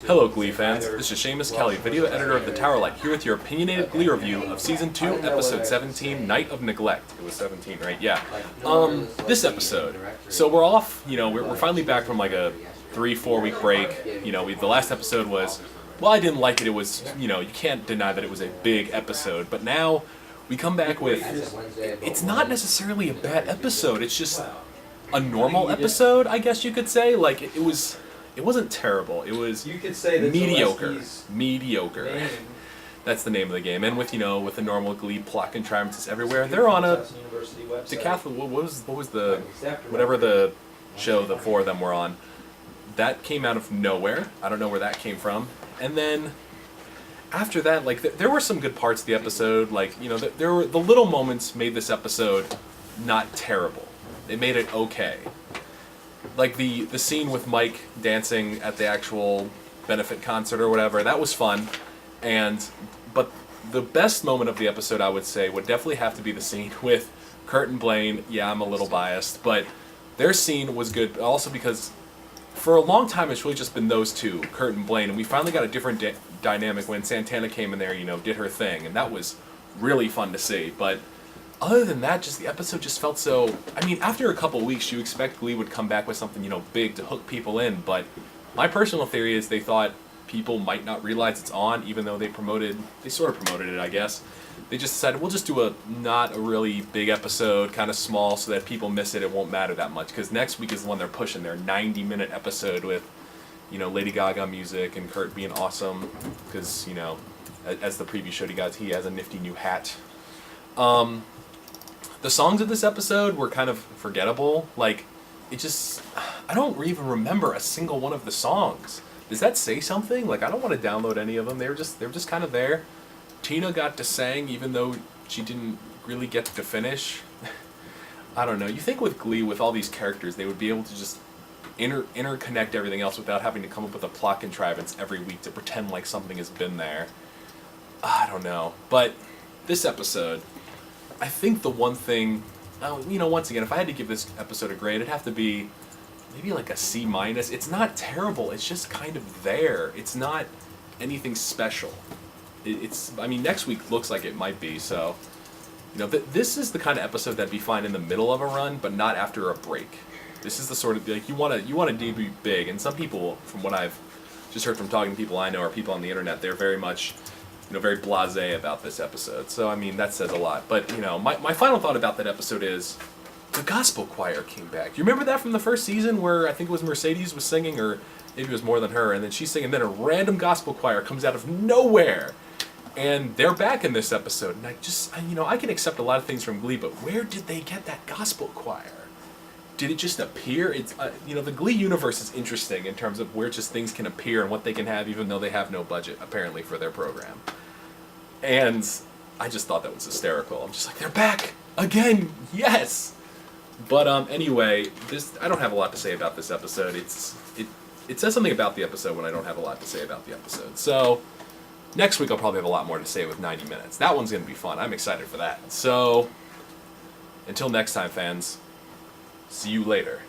Hello Glee fans, this is Shamus Kelley, video editor of the Towerlight, here with your Opinionated Glee review of Season 2, Episode 17, Night of Neglect. It was 17, right? Yeah. This episode. So we're off, we're finally back from like a 3-4 week break. The last episode was, well, I didn't like it. It was, you can't deny that it was a big episode. But now we come back with, it's not necessarily a bad episode. It's just a normal episode, I guess you could say. Like, it wasn't terrible. It was mediocre. Mediocre. That's the name of the game. And with with the normal Glee plot contrivances everywhere, they're on a decathlon. What was the whatever the show the four of them were on? That came out of nowhere. I don't know where that came from. And then after that, like there were some good parts of the episode. Like there were the little moments made this episode not terrible. They made it okay. Like the scene with Mike dancing at the actual benefit concert or whatever, that was fun. But the best moment of the episode, I would say, would definitely have to be the scene with Kurt and Blaine. Yeah, I'm a little biased, but their scene was good also because for a long time it's really just been those two, Kurt and Blaine, and we finally got a different dynamic when Santana came in there, did her thing, and that was really fun to see. But other than that, just the episode just felt so... I mean, after a couple weeks, you expect Glee would come back with something, big to hook people in, but my personal theory is they thought people might not realize it's on, even though they sort of promoted it, I guess. They just decided, we'll just do not a really big episode, kind of small, so that people miss it, it won't matter that much, because next week is the one they're pushing, their 90-minute episode with, Lady Gaga music and Kurt being awesome, because, as the preview showed you guys, he has a nifty new hat. The songs of this episode were kind of forgettable. Like, I don't even remember a single one of the songs. Does that say something? Like, I don't want to download any of them. They were just kind of there. Tina got to sing, even though she didn't really get to finish. I don't know. You think with Glee, with all these characters, they would be able to just interconnect everything else without having to come up with a plot contrivance every week to pretend like something has been there. I don't know. But this episode, I think the one thing, once again, if I had to give this episode a grade, it'd have to be maybe like a C-. It's not terrible, it's just kind of there. It's not anything special. Next week looks like it might be, so, this is the kind of episode that'd be fine in the middle of a run, but not after a break. This is the sort of, like, you want to debut big, and some people, from what I've just heard from talking to people I know or people on the internet, they're very much very blasé about this episode. So, that says a lot. But, my final thought about that episode is the gospel choir came back. You remember that from the first season where I think it was Mercedes was singing, or maybe it was more than her, and then she's singing, and then a random gospel choir comes out of nowhere. And they're back in this episode. And I can accept a lot of things from Glee, but where did they get that gospel choir? Did it just appear? It's the Glee universe is interesting in terms of where just things can appear and what they can have, even though they have no budget, apparently, for their program. And I just thought that was hysterical. I'm just like, they're back again, yes. But anyway, I don't have a lot to say about this episode. It says something about the episode when I don't have a lot to say about the episode. So next week I'll probably have a lot more to say with 90 minutes. That one's gonna be fun. I'm excited for that. So until next time, fans. See you later.